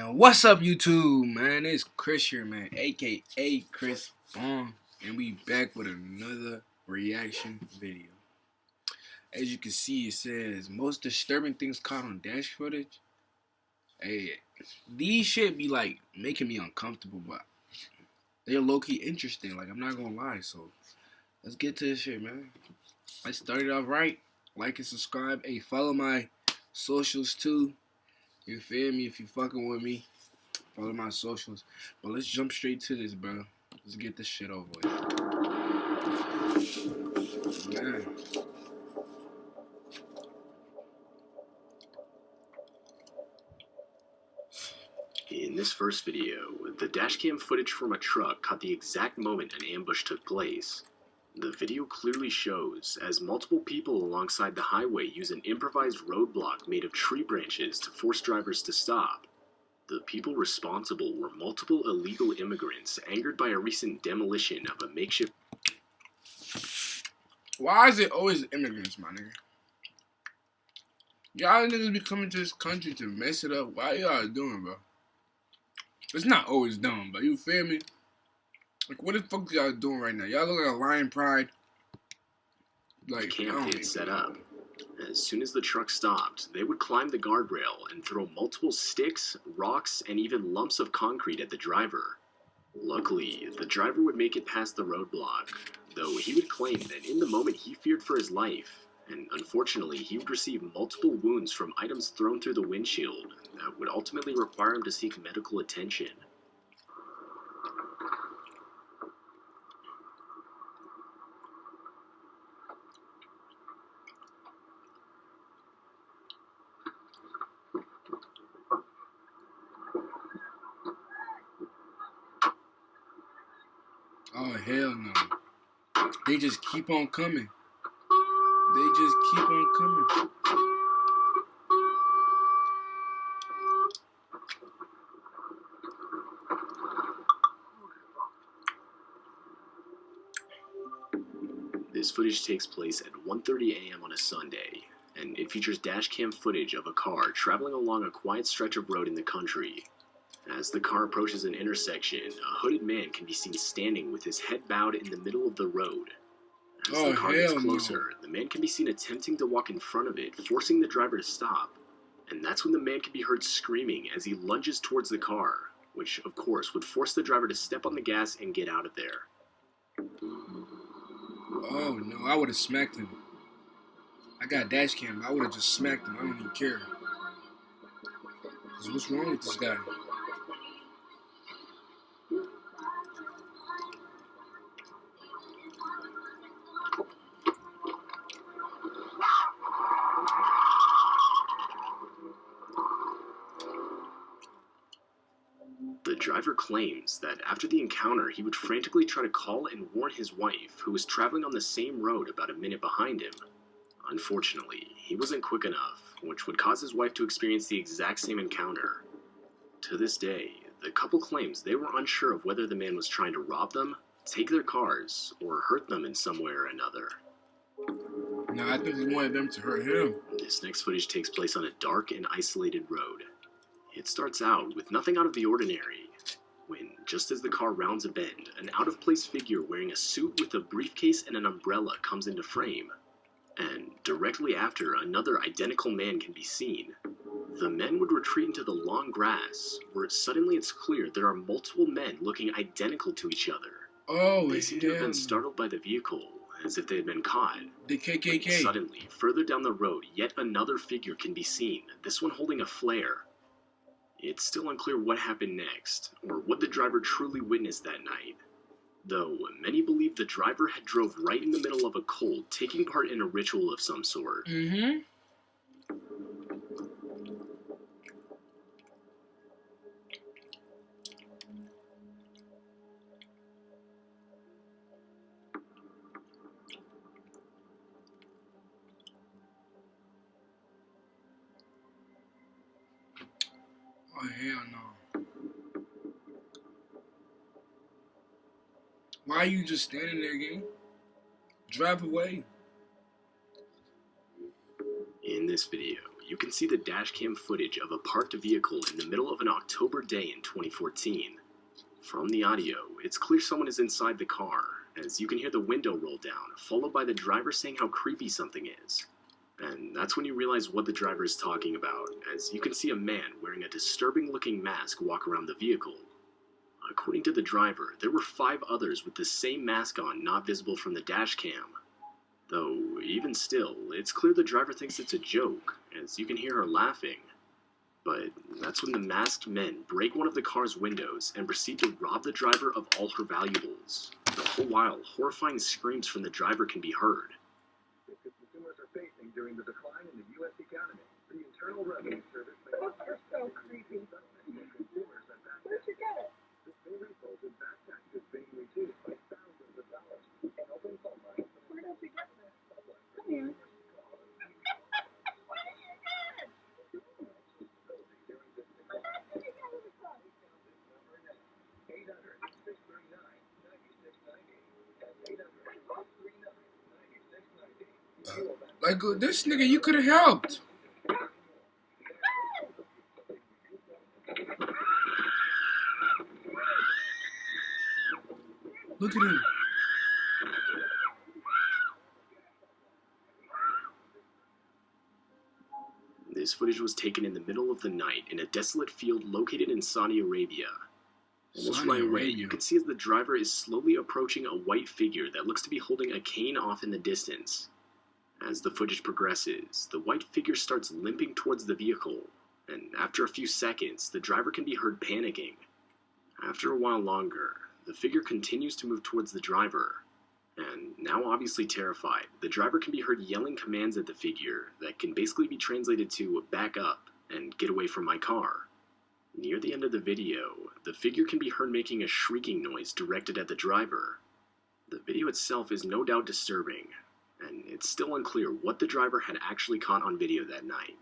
Man, what's up YouTube, man? It's Chris here, man, aka Chris Bong, and we back with another reaction video. As you can see, it says most disturbing things caught on dash footage. Hey, these shit be like making me uncomfortable, but they're low-key interesting, like I'm not gonna lie. So let's get to this shit, man. I started off right. Like and subscribe. Hey, follow my socials too. You feel me? If you fucking with me, follow my socials. But let's jump straight to this, bro. Let's get this shit over with. Man. In this first video, the dashcam footage from a truck caught the exact moment an ambush took place. The video clearly shows as multiple people alongside the highway use an improvised roadblock made of tree branches to force drivers to stop. The people responsible were multiple illegal immigrants angered by a recent demolition of a makeshift. Why is it always immigrants, my nigga? Y'all niggas be coming to this country to mess it up. Why y'all doing, bro? It's not always done, but you feel me? Like, what the fuck y'all doing right now? Y'all look like a lion pride. Like, Camp had set up. As soon as the truck stopped, they would climb the guardrail and throw multiple sticks, rocks, and even lumps of concrete at the driver. Luckily, the driver would make it past the roadblock, though he would claim that in the moment he feared for his life, and unfortunately he would receive multiple wounds from items thrown through the windshield that would ultimately require him to seek medical attention. oh, hell no. They just keep on coming. They just keep on coming. This footage takes place at 1:30 a.m. on a Sunday, and it features dashcam footage of a car traveling along a quiet stretch of road in the country. As the car approaches an intersection, a hooded man can be seen standing with his head bowed in the middle of the road. As the car gets closer, the man can be seen attempting to walk in front of it, forcing the driver to stop. And that's when the man can be heard screaming as he lunges towards the car, which of course would force the driver to step on the gas and get out of there. Oh no, I would have smacked him. I got dash cam. I would have just smacked him. I don't even care. Cause what's wrong with this guy? The driver claims that after the encounter, he would frantically try to call and warn his wife, who was traveling on the same road about a minute behind him. Unfortunately, he wasn't quick enough, which would cause his wife to experience the exact same encounter. To this day, the couple claims they were unsure of whether the man was trying to rob them, take their cars, or hurt them in some way or another. No, I think he wanted them to hurt him. This next footage takes place on a dark and isolated road. It starts out with nothing out of the ordinary, when, just as the car rounds a bend, an out-of-place figure wearing a suit with a briefcase and an umbrella comes into frame. And directly after, another identical man can be seen. The men would retreat into the long grass, where suddenly it's clear there are multiple men looking identical to each other. Oh, they seem to have been startled by the vehicle, as if they had been caught. The KKK. Suddenly, further down the road, yet another figure can be seen, this one holding a flare. It's still unclear what happened next, or what the driver truly witnessed that night. Though, many believe the driver had drove right in the middle of a cult, taking part in a ritual of some sort. Mm-hmm. Oh, hell no. Why are you just standing there, gang? Drive away. In this video, you can see the dashcam footage of a parked vehicle in the middle of an October day in 2014. From the audio, it's clear someone is inside the car, as you can hear the window roll down, followed by the driver saying how creepy something is. And that's when you realize what the driver is talking about, as you can see a man wearing a disturbing-looking mask walk around the vehicle. According to the driver, there were 5 others with the same mask on not visible from the dashcam. Though, even still, it's clear the driver thinks it's a joke, as you can hear her laughing. But that's when the masked men break one of the car's windows and proceed to rob the driver of all her valuables. The whole while, horrifying screams from the driver can be heard. Consumers are facing during the decline in the U.S. economy, the Internal Revenue Service may You're so creepy. consumers and back Where'd you get it? this may result in back taxes being reduced by thousands of dollars. An open phone line Where did you get this? Come here. What did you get? Where did you get it from? 800-639-9690 and 800-639-9690. Like, this nigga, you could have helped. Look at him. This footage was taken in the middle of the night in a desolate field located in Saudi Arabia. Almost Saudi right away, Arabia. you can see as the driver is slowly approaching a white figure that looks to be holding a cane off in the distance. As the footage progresses, the white figure starts limping towards the vehicle, and after a few seconds, the driver can be heard panicking. After a while longer, the figure continues to move towards the driver, and now obviously terrified, the driver can be heard yelling commands at the figure that can basically be translated to back up and get away from my car. Near the end of the video, the figure can be heard making a shrieking noise directed at the driver. The video itself is no doubt disturbing, and it's still unclear what the driver had actually caught on video that night.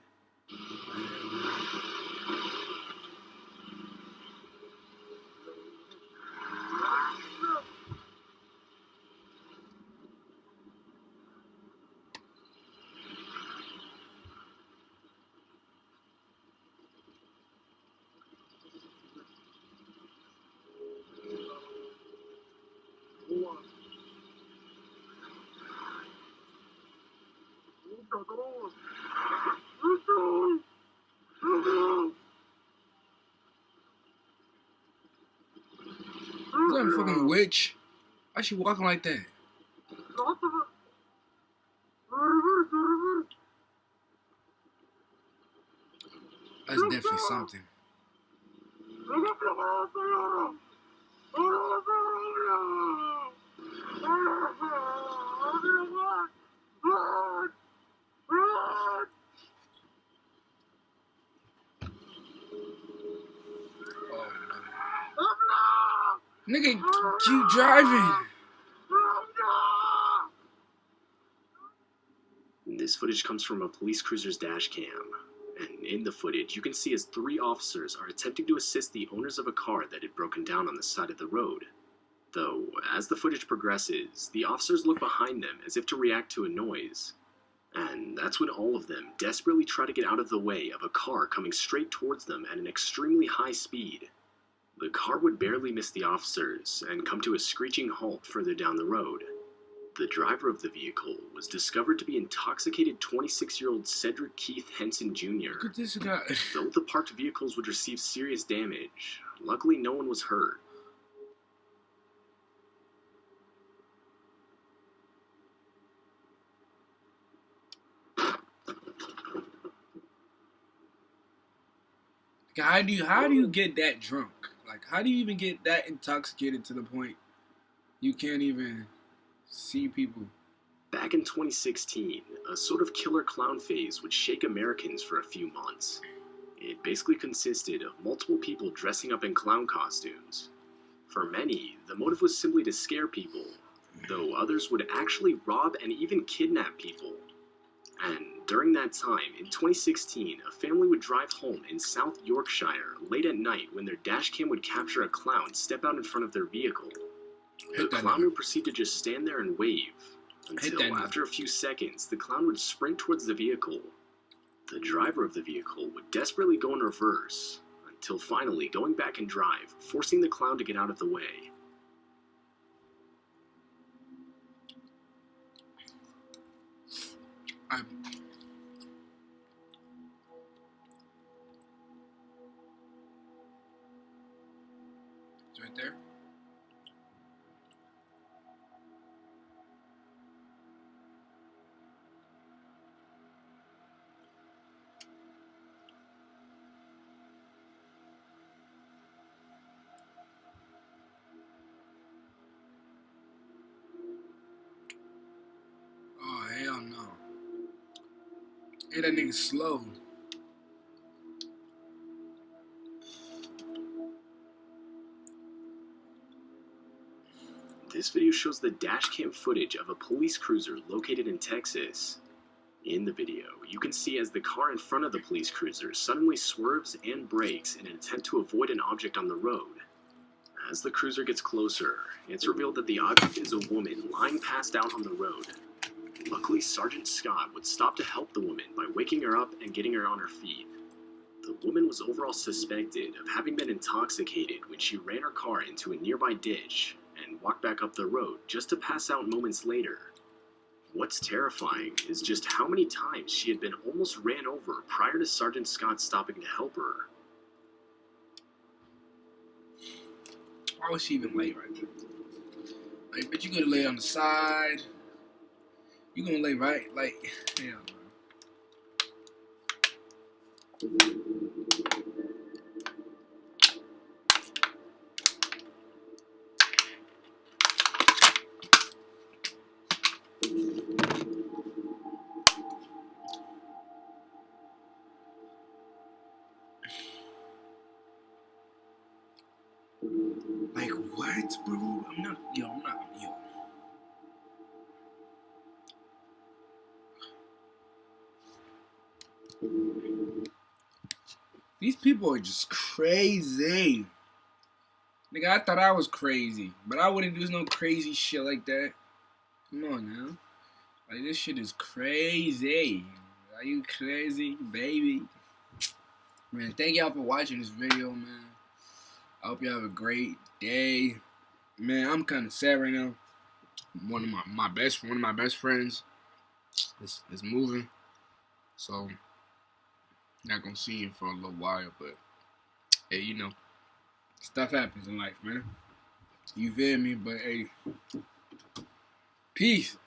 Is that a fucking witch? Why she walking like that? That's definitely something. Nigga, keep driving. This footage comes from a police cruiser's dash cam, and in the footage you can see as 3 officers are attempting to assist the owners of a car that had broken down on the side of the road. Though, as the footage progresses, the officers look behind them as if to react to a noise. And that's when all of them desperately try to get out of the way of a car coming straight towards them at an extremely high speed. The car would barely miss the officers and come to a screeching halt further down the road. The driver of the vehicle was discovered to be intoxicated 26-year-old Cedric Keith Henson Jr. Look at this guy. Though the parked vehicles would receive serious damage, luckily no one was hurt. How do you get that drunk? Like, how do you even get that intoxicated to the point you can't even see people? Back in 2016, a sort of killer clown phase would shake Americans for a few months. It basically consisted of multiple people dressing up in clown costumes. For many, the motive was simply to scare people, though others would actually rob and even kidnap people. And during that time, in 2016, a family would drive home in South Yorkshire late at night when their dashcam would capture a clown step out in front of their vehicle. The clown would proceed to just stand there and wave, until after a few seconds, the clown would sprint towards the vehicle. The driver of the vehicle would desperately go in reverse, until finally going back in drive, forcing the clown to get out of the way. It's right there. Oh, hell no. Hey, that nigga slow. This video shows the dashcam footage of a police cruiser located in Texas. In the video, you can see as the car in front of the police cruiser suddenly swerves and brakes in an attempt to avoid an object on the road. As the cruiser gets closer, it's revealed that the object is a woman lying passed out on the road. Luckily, Sergeant Scott would stop to help the woman by waking her up and getting her on her feet. The woman was overall suspected of having been intoxicated when she ran her car into a nearby ditch and walked back up the road just to pass out moments later. What's terrifying is just how many times she had been almost ran over prior to Sergeant Scott stopping to help her. Why was she even lay right there? Like, bitch, you gonna lay on the side. You gonna lay right, like, hell no. Like, what, bro? I'm not. These people are just crazy. Nigga, I thought I was crazy, but I wouldn't do no crazy shit like that. Come on now. Like, this shit is crazy. Are you crazy, baby? Man, thank y'all for watching this video, man. I hope you have a great day. Man, I'm kind of sad right now. One of my best friends is moving, so not gonna see him for a little while. But hey, you know, stuff happens in life, man. You feel me? But hey, peace.